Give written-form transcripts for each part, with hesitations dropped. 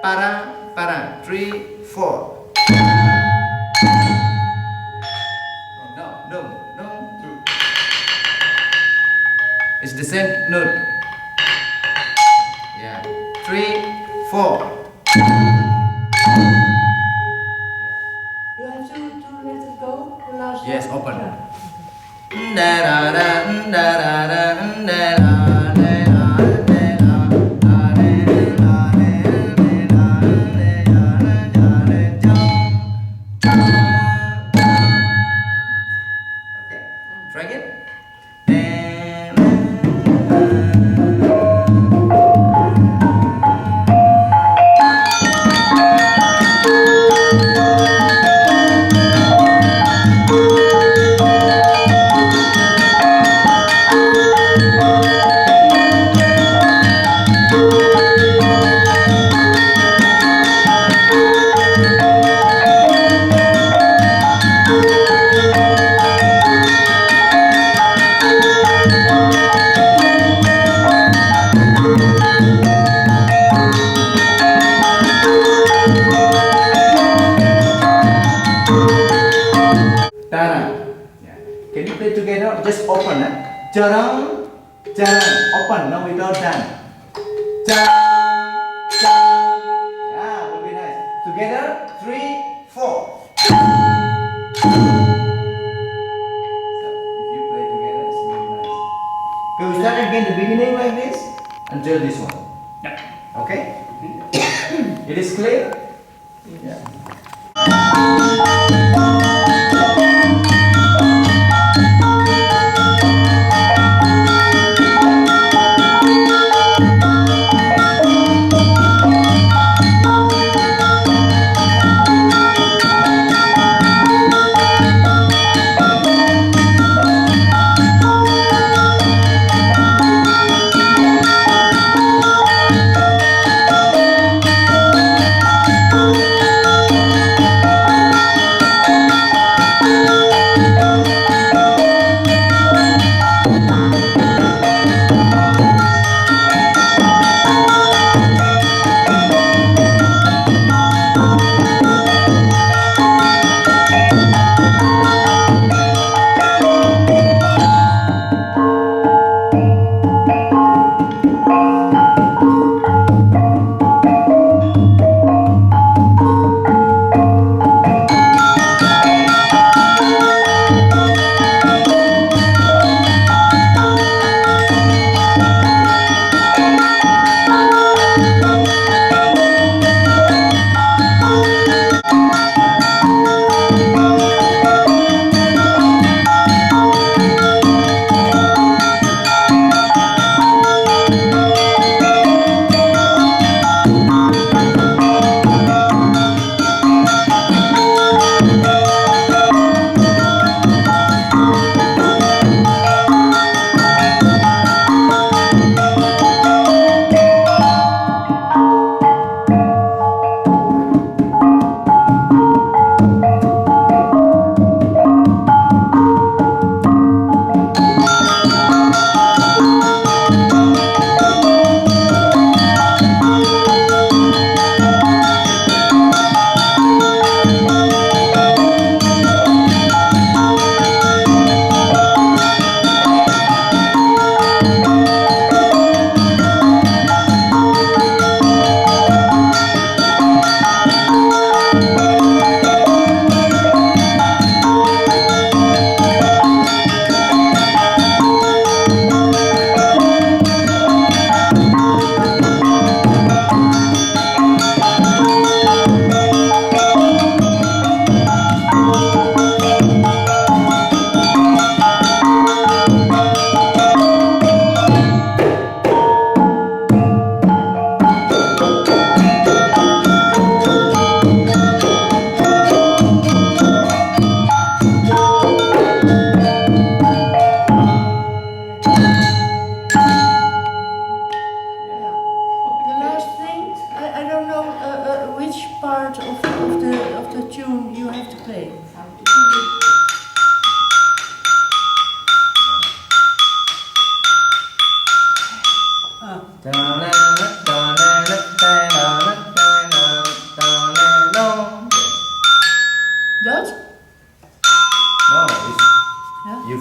para. 3, 4. No. It's the same note. Yeah. 3, 4. You have to let it go. The last Yes, one. open. Okay, try again. Can you play together? Just open, Jarang, open. No, without done. Jarang. Yeah, will be nice. Together, 3, 4. So, if you play together, it's really nice. Okay, we start again the beginning like this until this one. Yeah. Okay? It is clear? Yeah.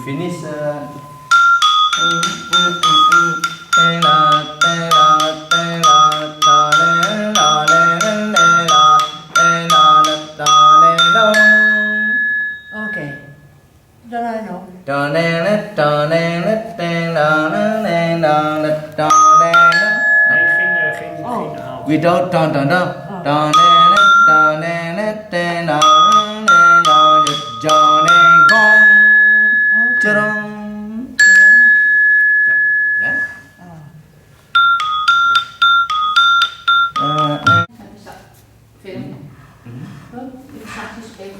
finish. Okay. Then I know. Without don don don don Film. Instanties spelen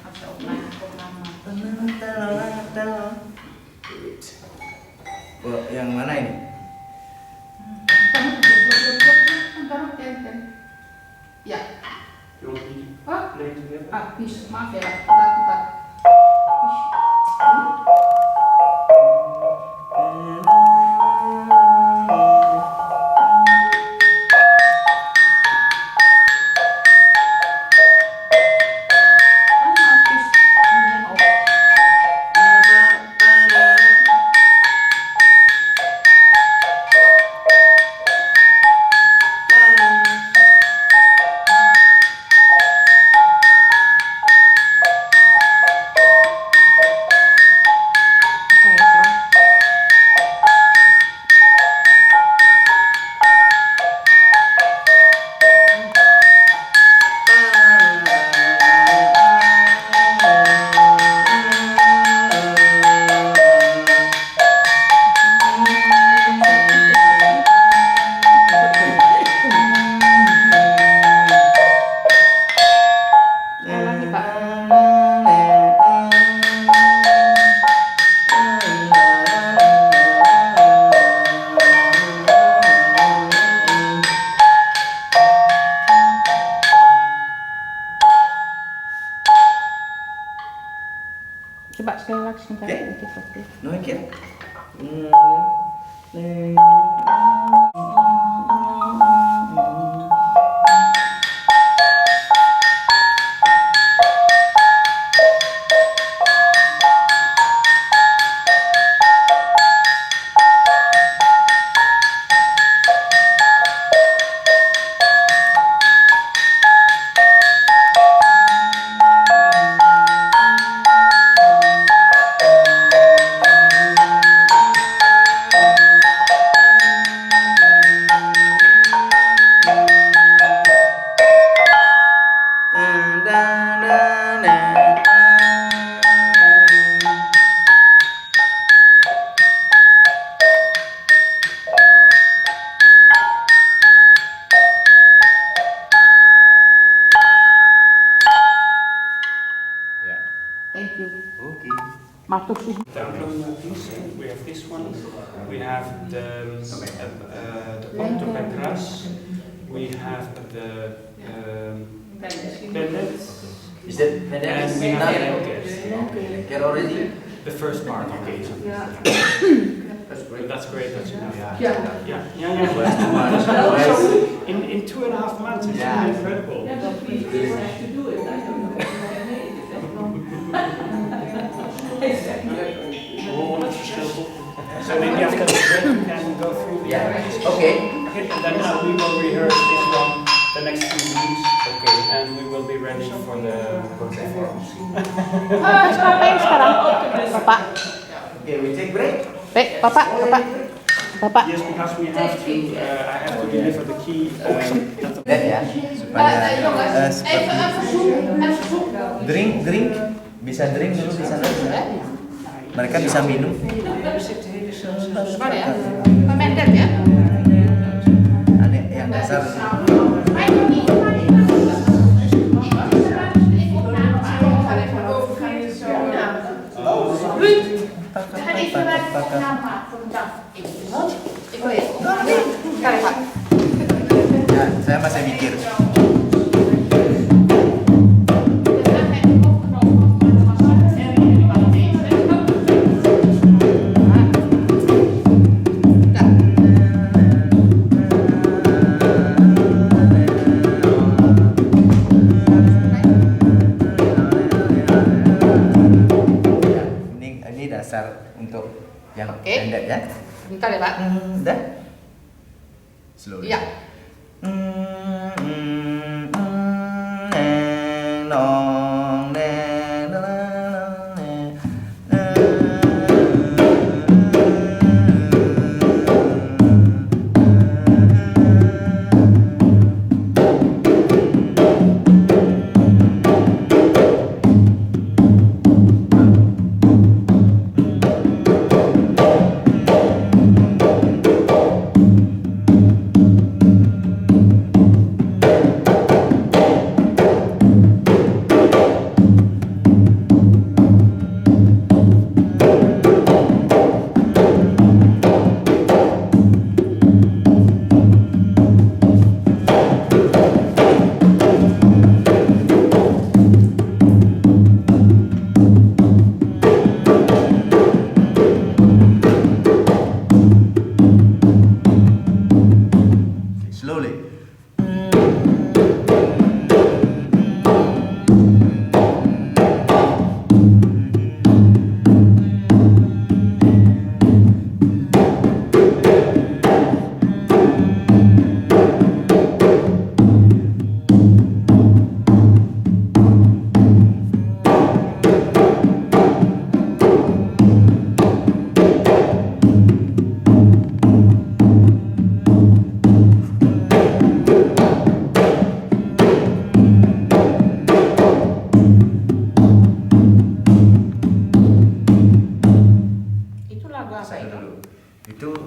als je opname. Yang mana ini? Ya. You want me to Oh, play together? bis, maaf ya, bentar. Coba sekali lagi sebentar. Okay. No again. Thank you. Okay. Matur sih. Download piece. We have this one. We have the bottom mattress. We have the pendant. Is that And we have the blanket. Get already? The first part. Okay. That's great. That's great. That you know. Yeah. Yeah. That's too much. So in 2.5 months, it's Yeah. really incredible. So maybe after the break we can go through the Yeah. Okay. and then we will rehearse this one the next 2 weeks. Okay. And we will be ready for the performance. Ngapain sekarang? Bapak. Okay, we take break. Bapak. Yes, because we have to. I have to deliver the key. Dan ya, supaya drink bisa drink dulu di sana. Mereka bisa minum. Mana ya? Pemendet ya? Ada yang dasar. Ya, saya masih mikir. Ini dasar Pendek ya. Bentar ya Pak. Dah. Slowly. Iya.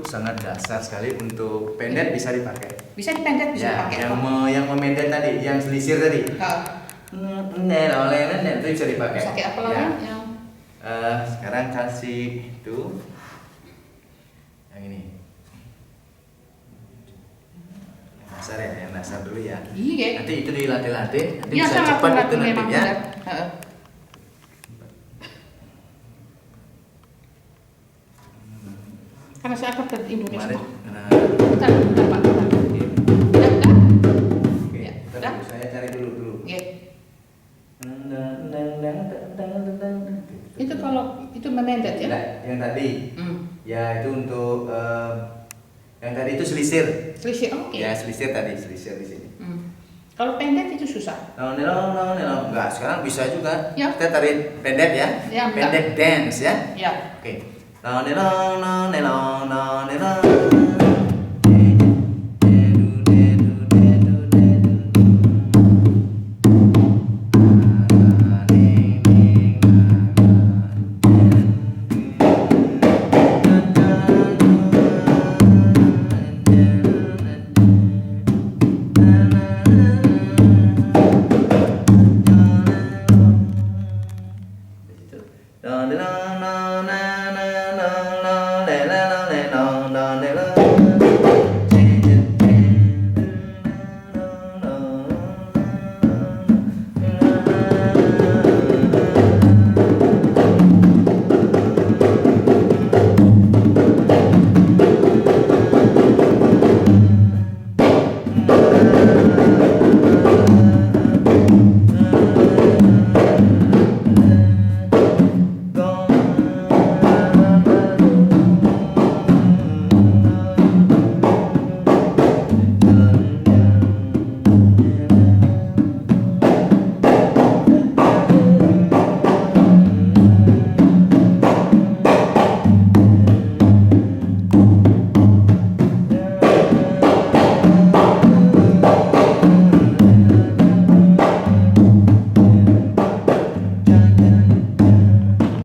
sangat dasar sekali untuk pendet bisa dipakai. Bisa dipendet, bisa Ya, dipakai. yang memendet tadi, yang selisir tadi. Itu bisa dipakai. Bisa kayak apa Ya. lagi? Yang Sekarang kasih itu yang ini. Yang dasar ya, yang dasar dulu ya. iya. Nanti itu dilatih-latih, nanti Iya, bisa sangat cepat itu memang nanti ya. benar. Heeh. Karena saya akan ke Indonesia. Kemarin, nah, Bentar, bentar, Pak. Bentar. Udah, udah? oke, Ya, bentar udah. dulu, saya cari dulu. Iya. Itu kalau itu memendet ya? Nah, yang tadi, ya itu untuk yang tadi itu selisir. Selisih, oke. Ya selisir tadi, selisir di sini. Kalau pendet itu susah. Enggak, sekarang bisa juga. Ya. Kita tarik pendet ya. Ya, Pendet dance ya. Ya. Oke.